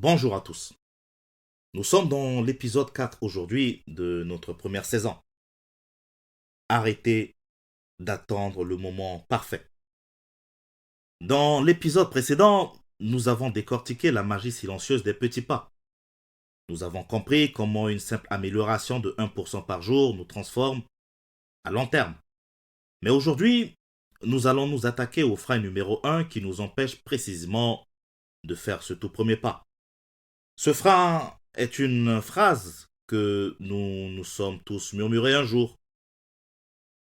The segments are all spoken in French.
Bonjour à tous. Nous sommes dans l'épisode 4 aujourd'hui de notre première saison. Arrêtez d'attendre le moment parfait. Dans l'épisode précédent, nous avons décortiqué la magie silencieuse des petits pas. Nous avons compris comment une simple amélioration de 1% par jour nous transforme à long terme. Mais aujourd'hui, nous allons nous attaquer au frein numéro 1 qui nous empêche précisément de faire ce tout premier pas. Ce frein est une phrase que nous nous sommes tous murmurés un jour.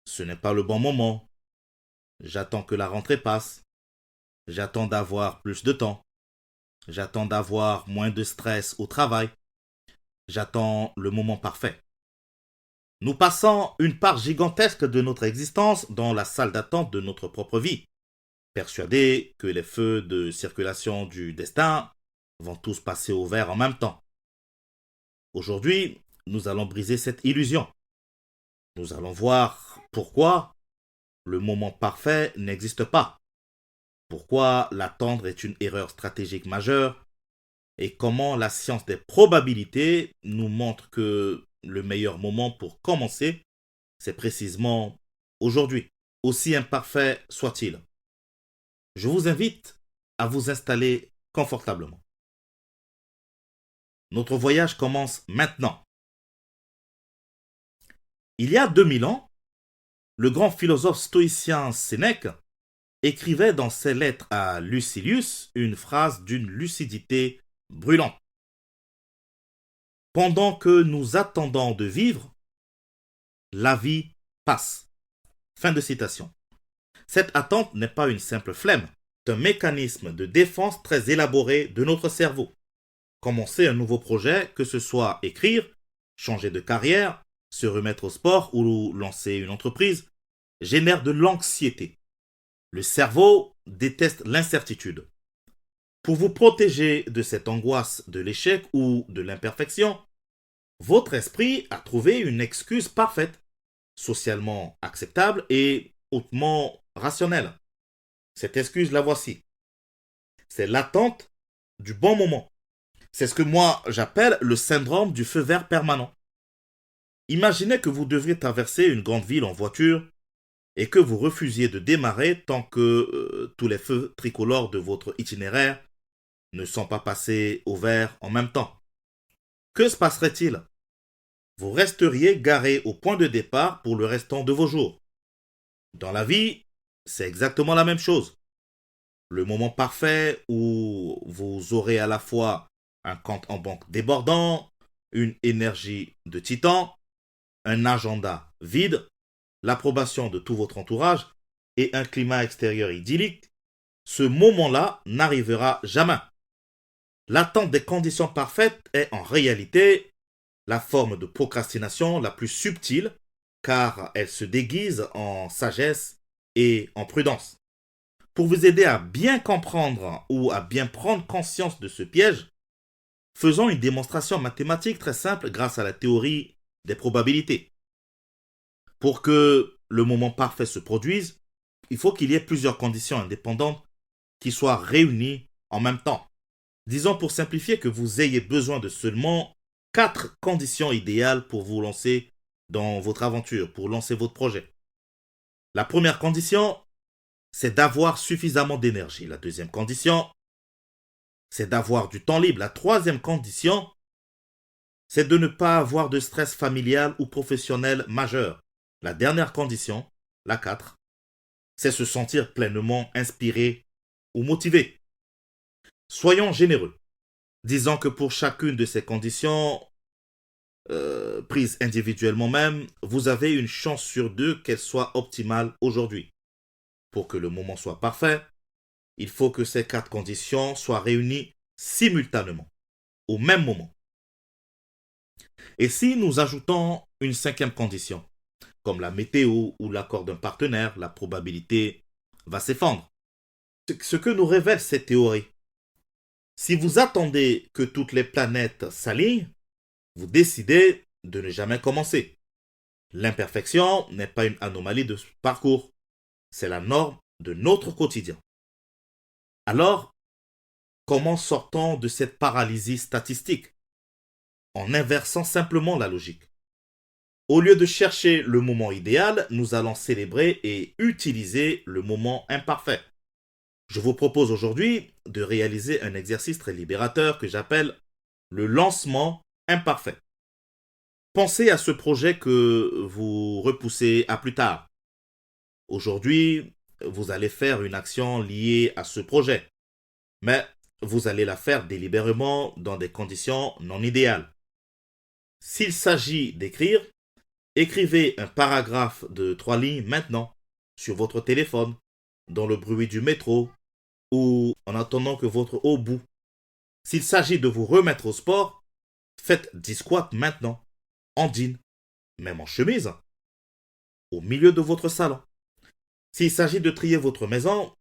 Ce n'est pas le bon moment. J'attends que la rentrée passe. J'attends d'avoir plus de temps. J'attends d'avoir moins de stress au travail. J'attends le moment parfait. Nous passons une part gigantesque de notre existence dans la salle d'attente de notre propre vie, persuadés que les feux de circulation du destin vont tous passer au vert en même temps. Aujourd'hui, nous allons briser cette illusion. Nous allons voir pourquoi le moment parfait n'existe pas, pourquoi l'attendre est une erreur stratégique majeure et comment la science des probabilités nous montre que le meilleur moment pour commencer, c'est précisément aujourd'hui, aussi imparfait soit-il. Je vous invite à vous installer confortablement. Notre voyage commence maintenant. Il y a 2000 ans, le grand philosophe stoïcien Sénèque écrivait dans ses lettres à Lucilius une phrase d'une lucidité brûlante. Pendant que nous attendons de vivre, la vie passe. Fin de citation. Cette attente n'est pas une simple flemme, c'est un mécanisme de défense très élaboré de notre cerveau. Commencer un nouveau projet, que ce soit écrire, changer de carrière, se remettre au sport ou lancer une entreprise, génère de l'anxiété. Le cerveau déteste l'incertitude. Pour vous protéger de cette angoisse de l'échec ou de l'imperfection, votre esprit a trouvé une excuse parfaite, socialement acceptable et hautement rationnelle. Cette excuse, la voici. C'est l'attente du bon moment. C'est ce que moi j'appelle le syndrome du feu vert permanent. Imaginez que vous devriez traverser une grande ville en voiture et que vous refusiez de démarrer tant que tous les feux tricolores de votre itinéraire ne sont pas passés au vert en même temps. Que se passerait-il? Vous resteriez garé au point de départ pour le restant de vos jours. Dans la vie, c'est exactement la même chose. Le moment parfait où vous aurez à la fois un compte en banque débordant, une énergie de titan, un agenda vide, l'approbation de tout votre entourage et un climat extérieur idyllique, ce moment-là n'arrivera jamais. L'attente des conditions parfaites est en réalité la forme de procrastination la plus subtile car elle se déguise en sagesse et en prudence. Pour vous aider à bien comprendre ou à bien prendre conscience de ce piège, faisons une démonstration mathématique très simple grâce à la théorie des probabilités. Pour que le moment parfait se produise, il faut qu'il y ait plusieurs conditions indépendantes qui soient réunies en même temps. Disons pour simplifier que vous ayez besoin de seulement 4 conditions idéales pour vous lancer dans votre aventure, pour lancer votre projet. La première condition, c'est d'avoir suffisamment d'énergie. La deuxième condition, c'est d'avoir du temps libre. La troisième condition, c'est de ne pas avoir de stress familial ou professionnel majeur. La dernière condition, la 4, c'est se sentir pleinement inspiré ou motivé. Soyons généreux. Disons que pour chacune de ces conditions, prises individuellement même, vous avez une chance sur deux qu'elles soient optimales aujourd'hui. Pour que le moment soit parfait, il faut que ces 4 conditions soient réunies simultanément, au même moment. Et si nous ajoutons une cinquième condition, comme la météo ou l'accord d'un partenaire, la probabilité va s'effondrer. Ce que nous révèle cette théorie, si vous attendez que toutes les planètes s'alignent, vous décidez de ne jamais commencer. L'imperfection n'est pas une anomalie de ce parcours, c'est la norme de notre quotidien. Alors, Comment sortons de cette paralysie statistique? En inversant simplement la logique. Au lieu de chercher le moment idéal, nous allons célébrer et utiliser le moment imparfait. Je vous propose aujourd'hui de réaliser un exercice très libérateur que j'appelle le lancement imparfait. Pensez à ce projet que vous repoussez à plus tard. Aujourd'hui, vous allez faire une action liée à ce projet, mais vous allez la faire délibérément dans des conditions non idéales. S'il s'agit d'écrire, écrivez un paragraphe de 3 lignes maintenant, sur votre téléphone, dans le bruit du métro ou en attendant que votre eau bout. S'il s'agit de vous remettre au sport, faites 10 squats maintenant, en jean, même en chemise, au milieu de votre salon. S'il s'agit de trier votre maison,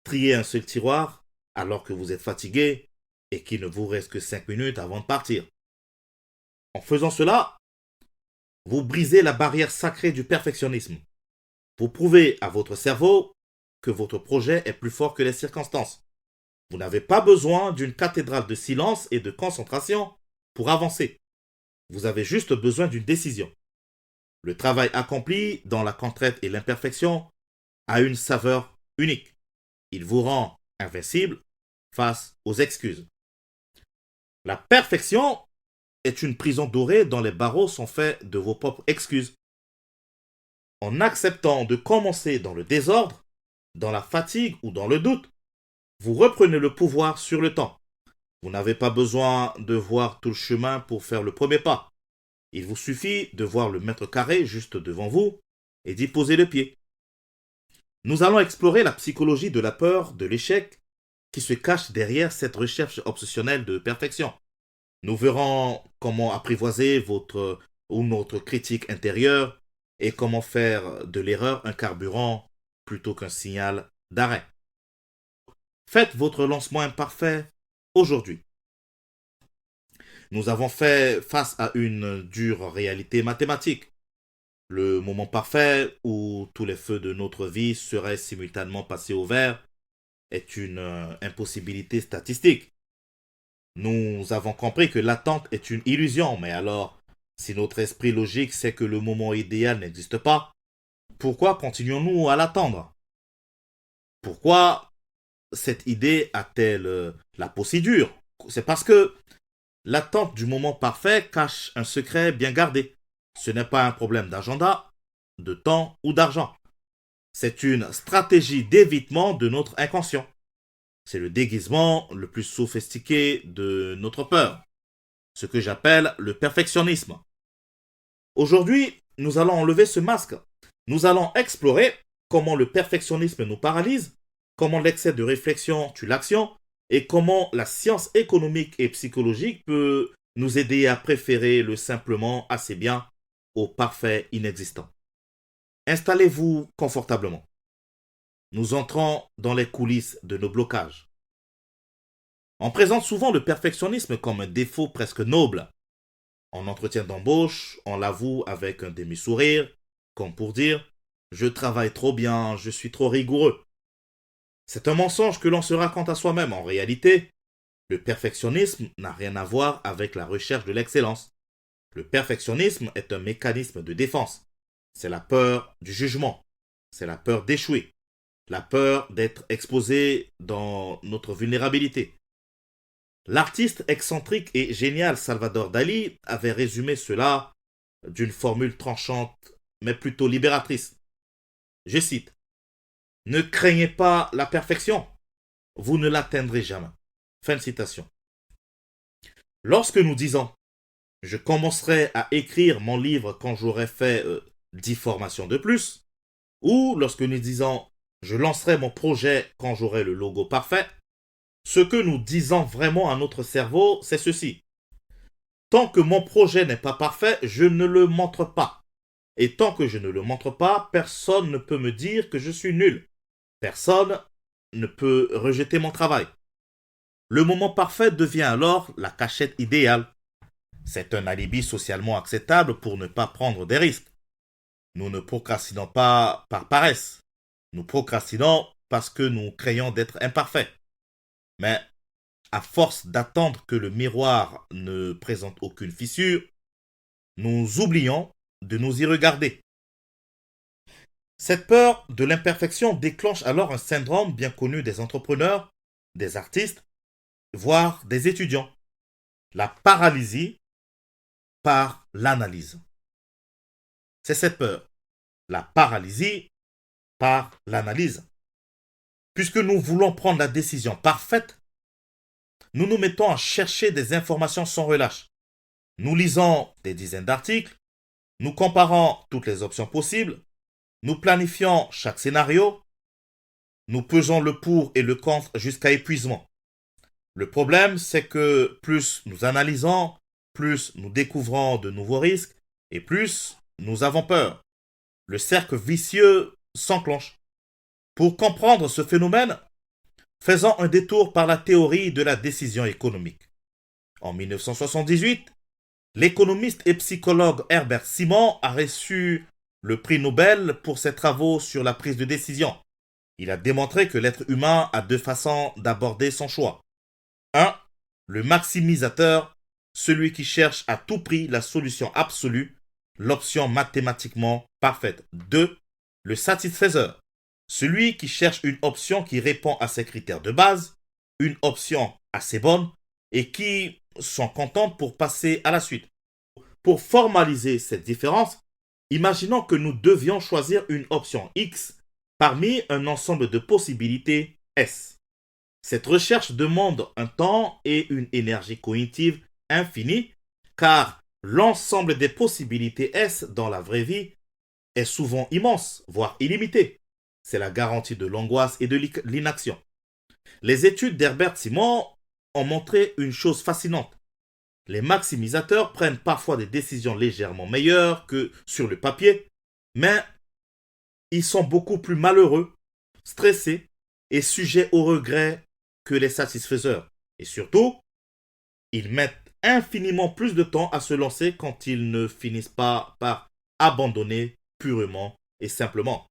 triez un seul tiroir alors que vous êtes fatigué et qu'il ne vous reste que 5 minutes avant de partir. En faisant cela, vous brisez la barrière sacrée du perfectionnisme. Vous prouvez à votre cerveau que votre projet est plus fort que les circonstances. Vous n'avez pas besoin d'une cathédrale de silence et de concentration pour avancer. Vous avez juste besoin d'une décision. Le travail accompli dans la contrainte et l'imperfection a une saveur unique. Il vous rend invincible face aux excuses. La perfection est une prison dorée dont les barreaux sont faits de vos propres excuses. En acceptant de commencer dans le désordre, dans la fatigue ou dans le doute, vous reprenez le pouvoir sur le temps. Vous n'avez pas besoin de voir tout le chemin pour faire le premier pas. Il vous suffit de voir le mètre carré juste devant vous et d'y poser le pied. Nous allons explorer la psychologie de la peur, de l'échec, qui se cache derrière cette recherche obsessionnelle de perfection. Nous verrons comment apprivoiser votre ou notre critique intérieure et comment faire de l'erreur un carburant plutôt qu'un signal d'arrêt. Faites votre lancement imparfait aujourd'hui. Nous avons fait face à une dure réalité mathématique. Le moment parfait où tous les feux de notre vie seraient simultanément passés au vert est une impossibilité statistique. Nous avons compris que l'attente est une illusion, mais alors, si notre esprit logique sait que le moment idéal n'existe pas, pourquoi continuons-nous à l'attendre? Pourquoi cette idée a-t-elle la procédure? C'est parce que l'attente du moment parfait cache un secret bien gardé. Ce n'est pas un problème d'agenda, de temps ou d'argent. C'est une stratégie d'évitement de notre inconscient. C'est le déguisement le plus sophistiqué de notre peur, ce que j'appelle le perfectionnisme. Aujourd'hui, nous allons enlever ce masque. Nous allons explorer comment le perfectionnisme nous paralyse, comment l'excès de réflexion tue l'action et comment la science économique et psychologique peut nous aider à préférer le simplement assez bien au parfait inexistant. Installez-vous confortablement. Nous entrons dans les coulisses de nos blocages. On présente souvent le perfectionnisme comme un défaut presque noble. En entretien d'embauche, on l'avoue avec un demi-sourire, comme pour dire « je travaille trop bien, je suis trop rigoureux ». C'est un mensonge que l'on se raconte à soi-même. En réalité, le perfectionnisme n'a rien à voir avec la recherche de l'excellence. Le perfectionnisme est un mécanisme de défense. C'est la peur du jugement. C'est la peur d'échouer. La peur d'être exposé dans notre vulnérabilité. L'artiste excentrique et génial Salvador Dali avait résumé cela d'une formule tranchante mais plutôt libératrice. Je cite: ne craignez pas la perfection, vous ne l'atteindrez jamais. Fin de citation. Lorsque nous disons je commencerai à écrire mon livre quand j'aurai fait 10 formations de plus, ou lorsque nous disons je lancerai mon projet quand j'aurai le logo parfait, ce que nous disons vraiment à notre cerveau, c'est ceci. Tant que mon projet n'est pas parfait, je ne le montre pas. Et tant que je ne le montre pas, personne ne peut me dire que je suis nul. Personne ne peut rejeter mon travail. Le moment parfait devient alors la cachette idéale. C'est un alibi socialement acceptable pour ne pas prendre des risques. Nous ne procrastinons pas par paresse. Nous procrastinons parce que nous craignons d'être imparfaits. Mais À force d'attendre que le miroir ne présente aucune fissure, nous oublions de nous y regarder. Cette peur de l'imperfection déclenche alors un syndrome bien connu des entrepreneurs, des artistes, voire des étudiants. La paralysie par l'analyse. C'est cette peur, la paralysie par l'analyse. Puisque nous voulons prendre la décision parfaite, nous nous mettons à chercher des informations sans relâche. Nous lisons des dizaines d'articles, nous comparons toutes les options possibles, nous planifions chaque scénario, nous pesons le pour et le contre jusqu'à épuisement. Le problème, c'est que plus nous analysons, plus nous découvrons de nouveaux risques et plus nous avons peur. Le cercle vicieux s'enclenche. Pour comprendre ce phénomène, faisons un détour par la théorie de la décision économique. En 1978, l'économiste et psychologue Herbert Simon a reçu le prix Nobel pour ses travaux sur la prise de décision. Il a démontré que l'être humain a deux façons d'aborder son choix. 1. Le maximisateur, celui qui cherche à tout prix la solution absolue, l'option mathématiquement parfaite. 2. Le satisfaiseur, celui qui cherche une option qui répond à ses critères de base, une option assez bonne et qui sont contentes pour passer à la suite. Pour formaliser cette différence, imaginons que nous devions choisir une option X parmi un ensemble de possibilités S. Cette recherche demande un temps et une énergie cognitive infinie car l'ensemble des possibilités S dans la vraie vie est souvent immense, voire illimité. C'est la garantie de l'angoisse et de l'inaction. Les études d'Herbert Simon ont montré une chose fascinante. Les maximisateurs prennent parfois des décisions légèrement meilleures que sur le papier, mais ils sont beaucoup plus malheureux, stressés et sujets au regret que les satisfaiseurs. Et surtout, ils mettent infiniment plus de temps à se lancer quand ils ne finissent pas par abandonner purement et simplement.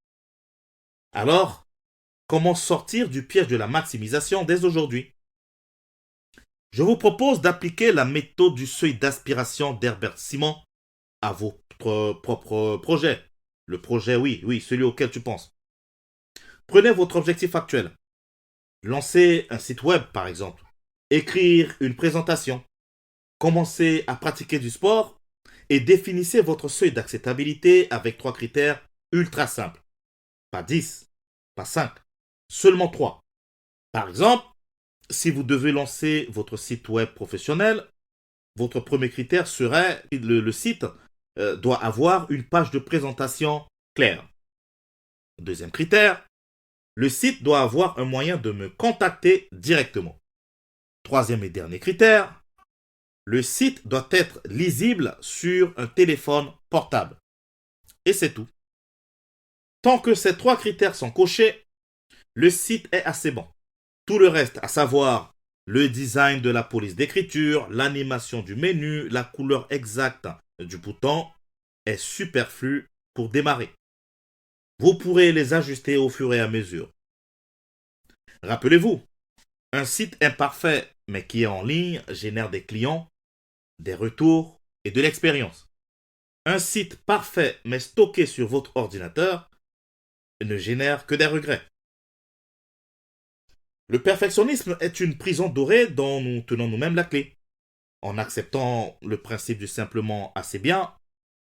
Alors, comment sortir du piège de la maximisation dès aujourd'hui? Je vous propose d'appliquer la méthode du seuil d'aspiration d'Herbert Simon à votre propre projet. Le projet, oui, celui auquel tu penses. Prenez votre objectif actuel. Lancez un site web, par exemple. Écrire une présentation. Commencez à pratiquer du sport et définissez votre seuil d'acceptabilité avec 3 critères ultra simples. Pas 10, pas 5, seulement 3. Par exemple, si vous devez lancer votre site web professionnel, votre premier critère serait le site doit avoir une page de présentation claire. Deuxième critère, le site doit avoir un moyen de me contacter directement. Troisième et dernier critère, le site doit être lisible sur un téléphone portable. Et c'est tout. Tant que ces 3 critères sont cochés, le site est assez bon. Tout le reste, à savoir le design de la police d'écriture, l'animation du menu, la couleur exacte du bouton, est superflu pour démarrer. Vous pourrez les ajuster au fur et à mesure. Rappelez-vous, un site imparfait mais qui est en ligne génère des clients, des retours et de l'expérience. Un site parfait mais stocké sur votre ordinateur ne génère que des regrets. Le perfectionnisme est une prison dorée dont nous tenons nous-mêmes la clé. En acceptant le principe du simplement assez bien,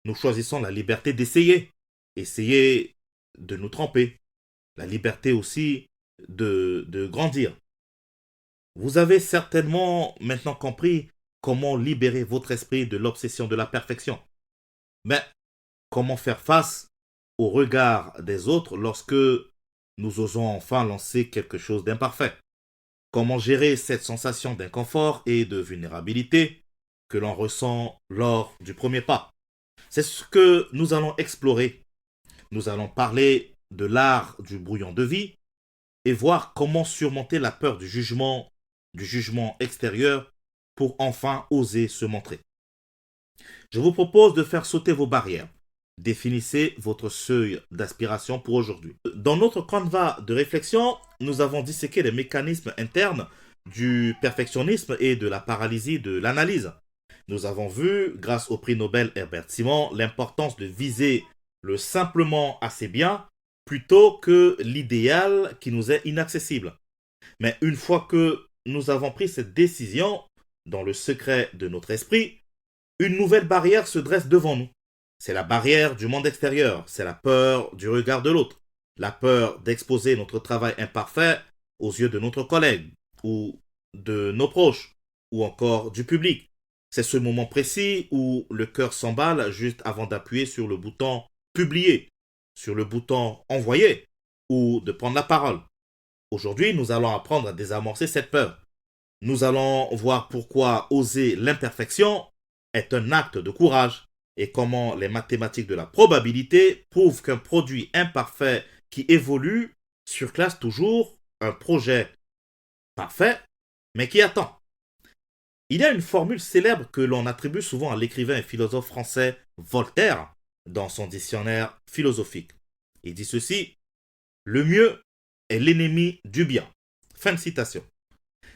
nous choisissons la liberté d'essayer. Essayer de nous tromper. La liberté aussi de grandir. Vous avez certainement maintenant compris comment libérer votre esprit de l'obsession de la perfection. Mais comment faire face au regard des autres lorsque nous osons enfin lancer quelque chose d'imparfait? Comment gérer cette sensation d'inconfort et de vulnérabilité que l'on ressent lors du premier pas? C'est ce que nous allons explorer. Nous allons parler de l'art du brouillon de vie et voir comment surmonter la peur du jugement extérieur pour enfin oser se montrer. Je vous propose de faire sauter vos barrières. Définissez votre seuil d'aspiration pour aujourd'hui. Dans notre canevas de réflexion, nous avons disséqué les mécanismes internes du perfectionnisme et de la paralysie de l'analyse. Nous avons vu, grâce au prix Nobel Herbert Simon, l'importance de viser le simplement assez bien plutôt que l'idéal qui nous est inaccessible. Mais une fois que nous avons pris cette décision, dans le secret de notre esprit, une nouvelle barrière se dresse devant nous. C'est la barrière du monde extérieur, c'est la peur du regard de l'autre, la peur d'exposer notre travail imparfait aux yeux de notre collègue, ou de nos proches, ou encore du public. C'est ce moment précis où le cœur s'emballe juste avant d'appuyer sur le bouton publier, sur le bouton envoyer, ou de prendre la parole. Aujourd'hui, nous allons apprendre à désamorcer cette peur. Nous allons voir pourquoi oser l'imperfection est un acte de courage et comment les mathématiques de la probabilité prouvent qu'un produit imparfait qui évolue surclasse toujours un projet parfait, mais qui attend. Il y a une formule célèbre que l'on attribue souvent à l'écrivain et philosophe français Voltaire dans son dictionnaire philosophique. Il dit ceci: le mieux est l'ennemi du bien. Fin de citation.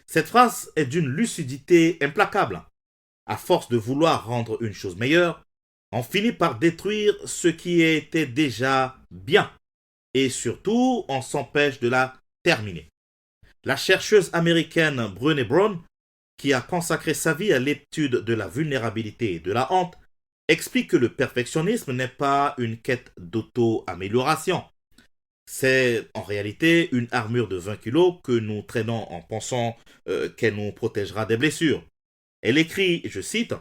Cette phrase est d'une lucidité implacable. À force de vouloir rendre une chose meilleure, on finit par détruire ce qui était déjà bien. Et surtout, on s'empêche de la terminer. La chercheuse américaine Brené Brown, qui a consacré sa vie à l'étude de la vulnérabilité et de la honte, explique que le perfectionnisme n'est pas une quête d'auto-amélioration. C'est en réalité une armure de 20 kilos que nous traînons en pensant qu'elle nous protégera des blessures. Elle écrit, je cite,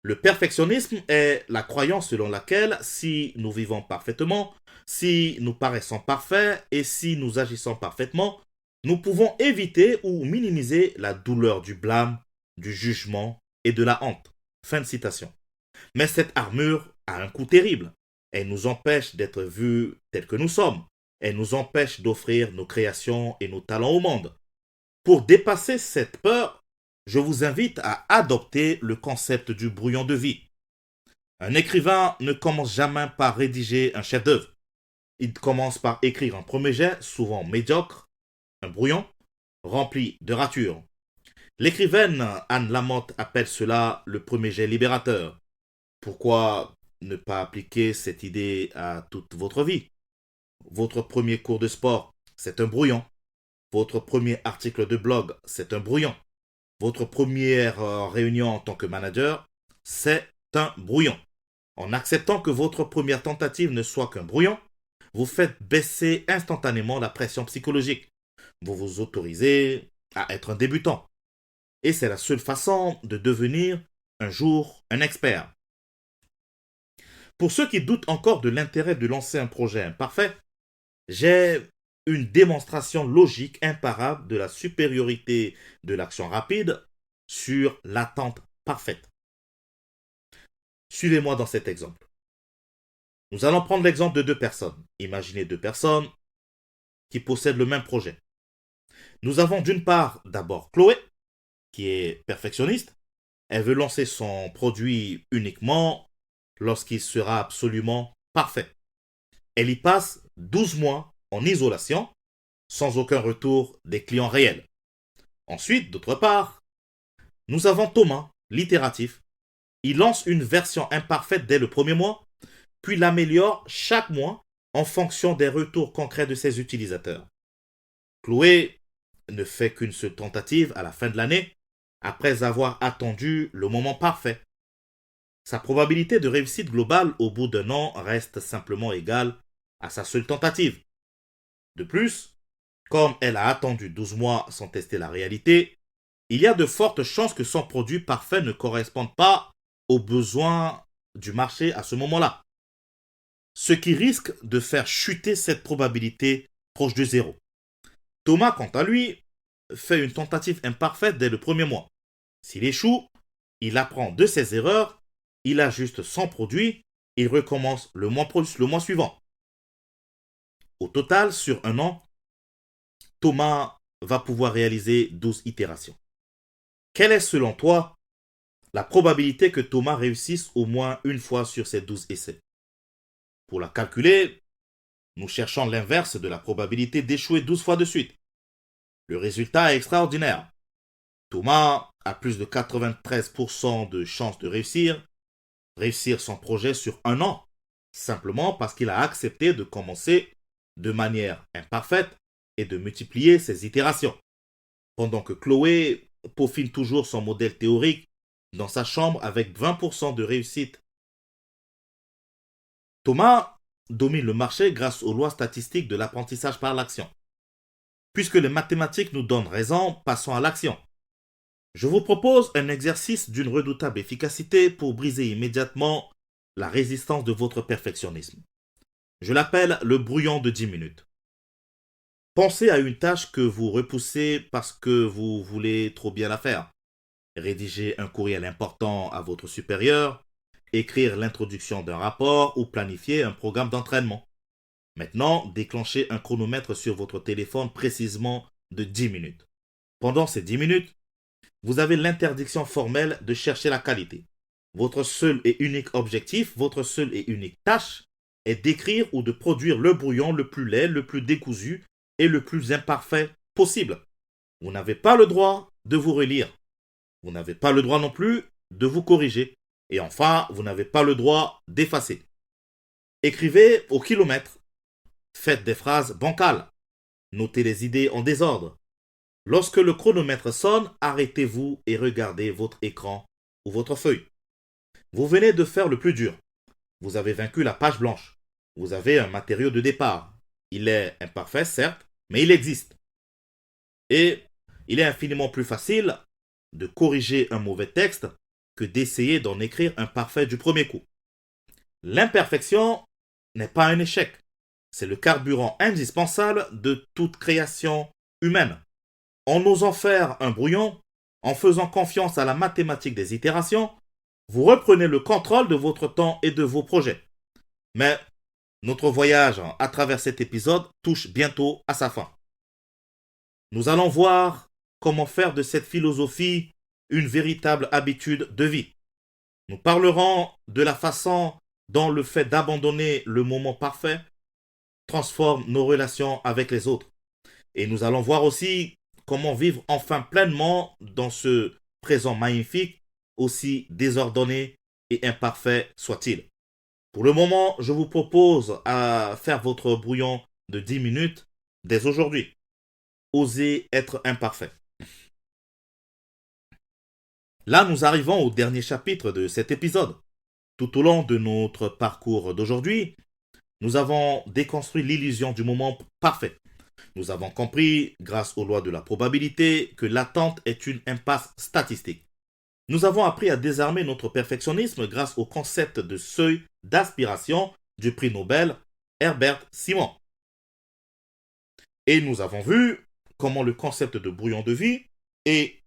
le perfectionnisme est la croyance selon laquelle si nous vivons parfaitement, si nous paraissons parfaits et si nous agissons parfaitement, nous pouvons éviter ou minimiser la douleur du blâme, du jugement et de la honte. Fin de citation. Mais cette armure a un coût terrible. Elle nous empêche d'être vus tels que nous sommes. Elle nous empêche d'offrir nos créations et nos talents au monde. Pour dépasser cette peur, je vous invite à adopter le concept du brouillon de vie. Un écrivain ne commence jamais par rédiger un chef-d'œuvre. Il commence par écrire un premier jet, souvent médiocre, un brouillon, rempli de ratures. L'écrivaine Anne Lamothe appelle cela le premier jet libérateur. Pourquoi ne pas appliquer cette idée à toute votre vie? Votre premier cours de sport, c'est un brouillon. Votre premier article de blog, c'est un brouillon. Votre première réunion en tant que manager, c'est un brouillon. En acceptant que votre première tentative ne soit qu'un brouillon, vous faites baisser instantanément la pression psychologique. Vous vous autorisez à être un débutant. Et c'est la seule façon de devenir un jour un expert. Pour ceux qui doutent encore de l'intérêt de lancer un projet imparfait, j'ai une démonstration logique imparable de la supériorité de l'action rapide sur l'attente parfaite. Suivez-moi dans cet exemple. Nous allons prendre l'exemple de deux personnes. Imaginez deux personnes qui possèdent le même projet. Nous avons d'une part d'abord Chloé, qui est perfectionniste. Elle veut lancer son produit uniquement lorsqu'il sera absolument parfait. Elle y passe 12 mois en isolation, sans aucun retour des clients réels. Ensuite, d'autre part, nous avons Thomas, l'itératif. Il lance une version imparfaite dès le premier mois, puis l'améliore chaque mois en fonction des retours concrets de ses utilisateurs. Chloé ne fait qu'une seule tentative à la fin de l'année, après avoir attendu le moment parfait. Sa probabilité de réussite globale au bout d'un an reste simplement égale à sa seule tentative. De plus, comme elle a attendu 12 mois sans tester la réalité, il y a de fortes chances que son produit parfait ne corresponde pas aux besoins du marché à ce moment-là. Ce qui risque de faire chuter cette probabilité proche de zéro. Thomas, quant à lui, fait une tentative imparfaite dès le premier mois. S'il échoue, il apprend de ses erreurs, il ajuste son produit, il recommence le mois suivant. Au total, sur un an, Thomas va pouvoir réaliser 12 itérations. Quelle est selon toi la probabilité que Thomas réussisse au moins une fois sur ces 12 essais? Pour la calculer, nous cherchons l'inverse de la probabilité d'échouer 12 fois de suite. Le résultat est extraordinaire. Thomas a plus de 93% de chances de réussir son projet sur un an, simplement parce qu'il a accepté de commencer de manière imparfaite et de multiplier ses itérations. Pendant que Chloé peaufine toujours son modèle théorique dans sa chambre avec 20% de réussite. Thomas domine le marché grâce aux lois statistiques de l'apprentissage par l'action. Puisque les mathématiques nous donnent raison, passons à l'action. Je vous propose un exercice d'une redoutable efficacité pour briser immédiatement la résistance de votre perfectionnisme. Je l'appelle le brouillon de 10 minutes. Pensez à une tâche que vous repoussez parce que vous voulez trop bien la faire. Rédiger un courriel important à votre supérieur, écrire l'introduction d'un rapport ou planifier un programme d'entraînement. Maintenant, déclenchez un chronomètre sur votre téléphone précisément de 10 minutes. Pendant ces 10 minutes, vous avez l'interdiction formelle de chercher la qualité. Votre seul et unique objectif, votre seule et unique tâche est d'écrire ou de produire le brouillon le plus laid, le plus décousu et le plus imparfait possible. Vous n'avez pas le droit de vous relire. Vous n'avez pas le droit non plus de vous corriger. Et enfin, vous n'avez pas le droit d'effacer. Écrivez au kilomètre. Faites des phrases bancales. Notez les idées en désordre. Lorsque le chronomètre sonne, arrêtez-vous et regardez votre écran ou votre feuille. Vous venez de faire le plus dur. Vous avez vaincu la page blanche. Vous avez un matériau de départ. Il est imparfait, certes, mais il existe. Et il est infiniment plus facile de corriger un mauvais texte que d'essayer d'en écrire un parfait du premier coup. L'imperfection n'est pas un échec. C'est le carburant indispensable de toute création humaine. En osant faire un brouillon, en faisant confiance à la mathématique des itérations, vous reprenez le contrôle de votre temps et de vos projets. Mais notre voyage à travers cet épisode touche bientôt à sa fin. Nous allons voir comment faire de cette philosophie une véritable habitude de vie. Nous parlerons de la façon dont le fait d'abandonner le moment parfait transforme nos relations avec les autres. Et nous allons voir aussi comment vivre enfin pleinement dans ce présent magnifique, aussi désordonné et imparfait soit-il. Pour le moment, je vous propose à faire votre brouillon de 10 minutes dès aujourd'hui. Osez être imparfait. Là, nous arrivons au dernier chapitre de cet épisode. Tout au long de notre parcours d'aujourd'hui, nous avons déconstruit l'illusion du moment parfait. Nous avons compris, grâce aux lois de la probabilité, que l'attente est une impasse statistique. Nous avons appris à désarmer notre perfectionnisme grâce au concept de seuil d'aspiration du prix Nobel Herbert Simon. Et nous avons vu comment le concept de brouillon de vie et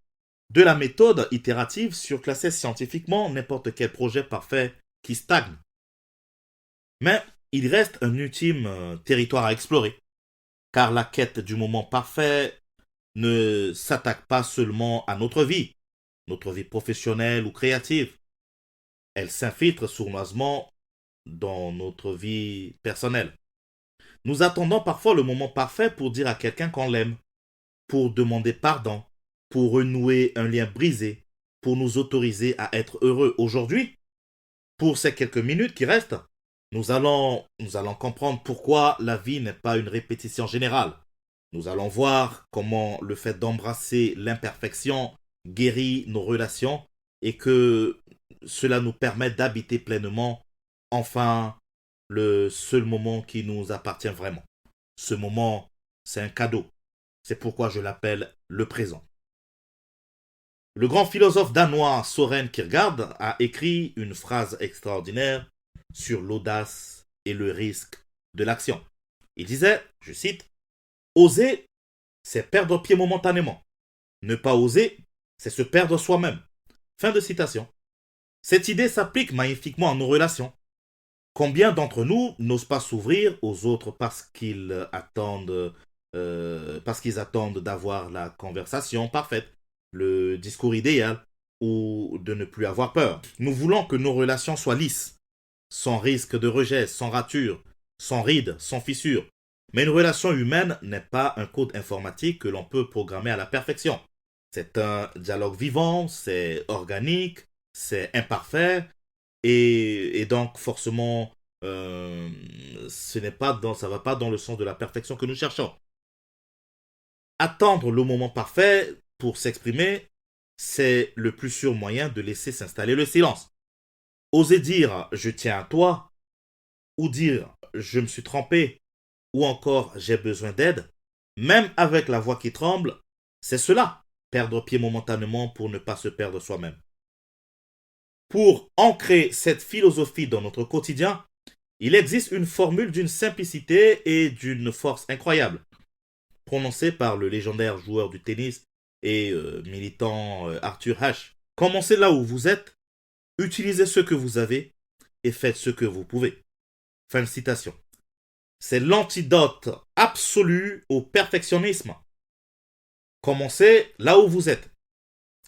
de la méthode itérative surclassait scientifiquement n'importe quel projet parfait qui stagne. Mais il reste un ultime territoire à explorer, car la quête du moment parfait ne s'attaque pas seulement à notre vie professionnelle ou créative. Elle s'infiltre sournoisement dans notre vie personnelle. Nous attendons parfois le moment parfait pour dire à quelqu'un qu'on l'aime, pour demander pardon, pour renouer un lien brisé, pour nous autoriser à être heureux aujourd'hui. Pour ces quelques minutes qui restent, nous allons comprendre pourquoi la vie n'est pas une répétition générale. Nous allons voir comment le fait d'embrasser l'imperfection guérit nos relations et que cela nous permet d'habiter pleinement, enfin, le seul moment qui nous appartient vraiment. Ce moment, c'est un cadeau. C'est pourquoi je l'appelle le présent. Le grand philosophe danois Søren Kierkegaard a écrit une phrase extraordinaire sur l'audace et le risque de l'action. Il disait, je cite, « Oser, c'est perdre pied momentanément. Ne pas oser, c'est se perdre soi-même. » Fin de citation. Cette idée s'applique magnifiquement à nos relations. Combien d'entre nous n'osent pas s'ouvrir aux autres parce qu'ils attendent d'avoir la conversation parfaite, le discours idéal ou de ne plus avoir peur. Nous voulons que nos relations soient lisses, sans risque de rejet, sans rature, sans rides, sans fissures. Mais une relation humaine n'est pas un code informatique que l'on peut programmer à la perfection. C'est un dialogue vivant, c'est organique, c'est imparfait, et donc forcément, ça va pas dans le sens de la perfection que nous cherchons. Attendre le moment parfait pour s'exprimer, c'est le plus sûr moyen de laisser s'installer le silence. Oser dire je tiens à toi, ou dire je me suis trompé, ou encore j'ai besoin d'aide, même avec la voix qui tremble, c'est cela, perdre pied momentanément pour ne pas se perdre soi-même. Pour ancrer cette philosophie dans notre quotidien, il existe une formule d'une simplicité et d'une force incroyable, prononcée par le légendaire joueur du tennis et militant Arthur Ashe. Commencez là où vous êtes, utilisez ce que vous avez et faites ce que vous pouvez. Fin de citation. C'est l'antidote absolu au perfectionnisme. Commencez là où vous êtes.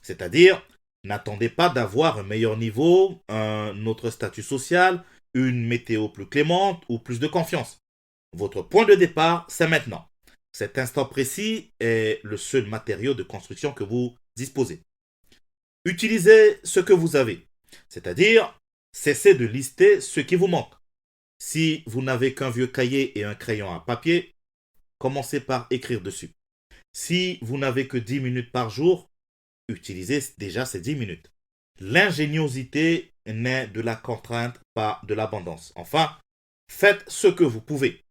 C'est-à-dire, n'attendez pas d'avoir un meilleur niveau, un autre statut social, une météo plus clémente ou plus de confiance. Votre point de départ, c'est maintenant. Cet instant précis est le seul matériau de construction que vous disposez. Utilisez ce que vous avez, c'est-à-dire cessez de lister ce qui vous manque. Si vous n'avez qu'un vieux cahier et un crayon à papier, commencez par écrire dessus. Si vous n'avez que 10 minutes par jour, utilisez déjà ces 10 minutes. L'ingéniosité naît de la contrainte, pas de l'abondance. Enfin, faites ce que vous pouvez.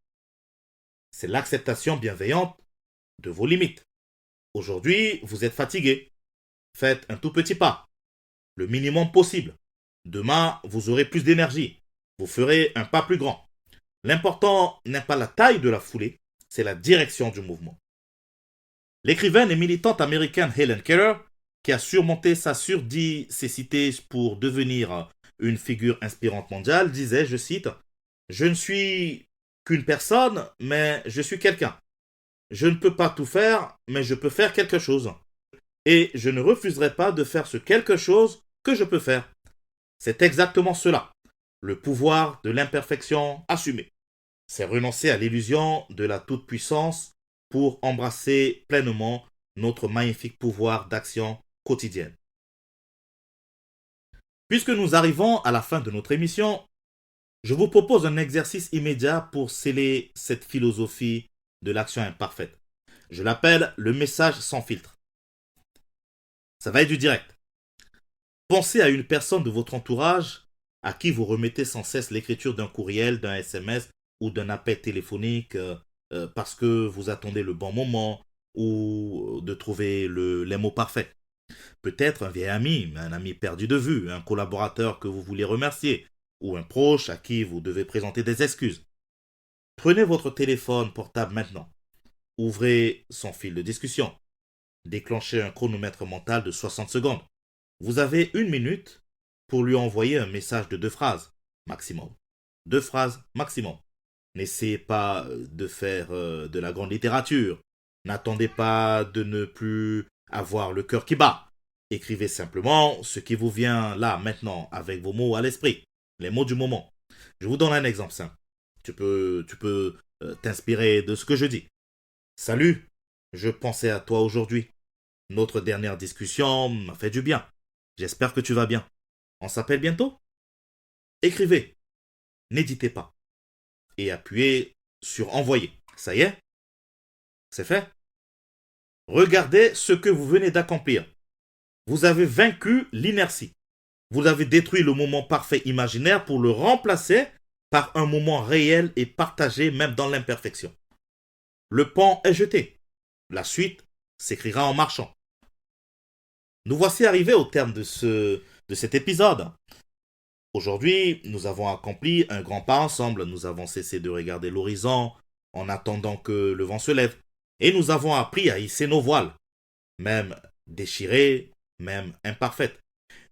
C'est l'acceptation bienveillante de vos limites. Aujourd'hui, vous êtes fatigué. Faites un tout petit pas, le minimum possible. Demain, vous aurez plus d'énergie. Vous ferez un pas plus grand. L'important n'est pas la taille de la foulée, c'est la direction du mouvement. L'écrivaine et militante américaine Helen Keller, qui a surmonté sa surdicécité pour devenir une figure inspirante mondiale, disait, je cite, « Je ne suis qu'une personne, mais je suis quelqu'un. Je ne peux pas tout faire, mais je peux faire quelque chose. Et je ne refuserai pas de faire ce quelque chose que je peux faire. » C'est exactement cela, le pouvoir de l'imperfection assumée. C'est renoncer à l'illusion de la toute-puissance pour embrasser pleinement notre magnifique pouvoir d'action quotidienne. Puisque nous arrivons à la fin de notre émission, je vous propose un exercice immédiat pour sceller cette philosophie de l'action imparfaite. Je l'appelle le message sans filtre. Ça va être du direct. Pensez à une personne de votre entourage à qui vous remettez sans cesse l'écriture d'un courriel, d'un SMS ou d'un appel téléphonique parce que vous attendez le bon moment ou de trouver les mots parfaits. Peut-être un vieil ami, un ami perdu de vue, un collaborateur que vous voulez remercier ou un proche à qui vous devez présenter des excuses. Prenez votre téléphone portable maintenant. Ouvrez son fil de discussion. Déclenchez un chronomètre mental de 60 secondes. Vous avez 1 minute pour lui envoyer un message de 2 phrases maximum. 2 phrases maximum. N'essayez pas de faire de la grande littérature. N'attendez pas de ne plus avoir le cœur qui bat. Écrivez simplement ce qui vous vient là, maintenant, avec vos mots à l'esprit, les mots du moment. Je vous donne un exemple simple. Tu peux t'inspirer de ce que je dis. Salut, je pensais à toi aujourd'hui. Notre dernière discussion m'a fait du bien. J'espère que tu vas bien. On s'appelle bientôt? Écrivez. N'hésitez pas. Et appuyez sur envoyer. Ça y est? C'est fait? Regardez ce que vous venez d'accomplir. Vous avez vaincu l'inertie. Vous avez détruit le moment parfait imaginaire pour le remplacer par un moment réel et partagé même dans l'imperfection. Le pont est jeté. La suite s'écrira en marchant. Nous voici arrivés au terme de cet épisode. Aujourd'hui, nous avons accompli un grand pas ensemble. Nous avons cessé de regarder l'horizon en attendant que le vent se lève. Et nous avons appris à hisser nos voiles, même déchirées, même imparfaites.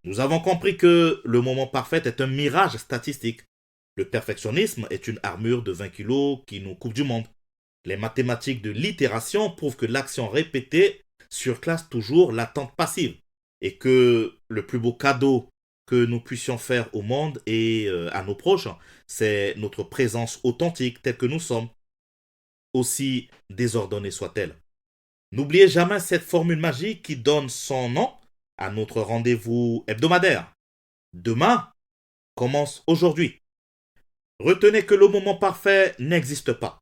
Nous avons compris que le moment parfait est un mirage statistique. Le perfectionnisme est une armure de 20 kilos qui nous coupe du monde. Les mathématiques de l'itération prouvent que l'action répétée surclasse toujours l'attente passive et que le plus beau cadeau que nous puissions faire au monde et à nos proches, c'est notre présence authentique telle que nous sommes, aussi désordonnée soit-elle. N'oubliez jamais cette formule magique qui donne son nom à notre rendez-vous hebdomadaire. Demain commence aujourd'hui. Retenez que le moment parfait n'existe pas.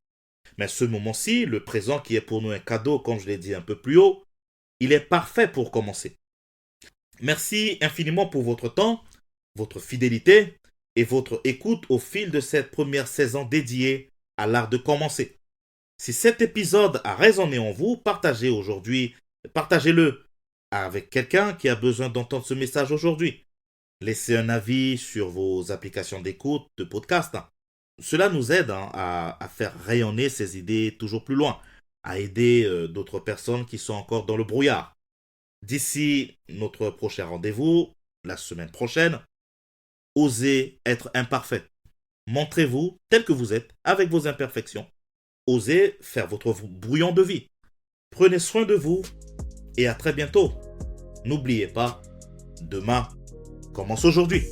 Mais ce moment-ci, le présent qui est pour nous un cadeau, comme je l'ai dit un peu plus haut, il est parfait pour commencer. Merci infiniment pour votre temps, votre fidélité et votre écoute au fil de cette première saison dédiée à l'art de commencer. Si cet épisode a résonné en vous, partagez-le avec quelqu'un qui a besoin d'entendre ce message aujourd'hui. Laissez un avis sur vos applications d'écoute de podcast. Cela nous aide à faire rayonner ces idées toujours plus loin, à aider d'autres personnes qui sont encore dans le brouillard. D'ici notre prochain rendez-vous, la semaine prochaine, osez être imparfait. Montrez-vous tel que vous êtes, avec vos imperfections. Osez faire votre brouillon de vie. Prenez soin de vous et à très bientôt. N'oubliez pas, demain commence aujourd'hui.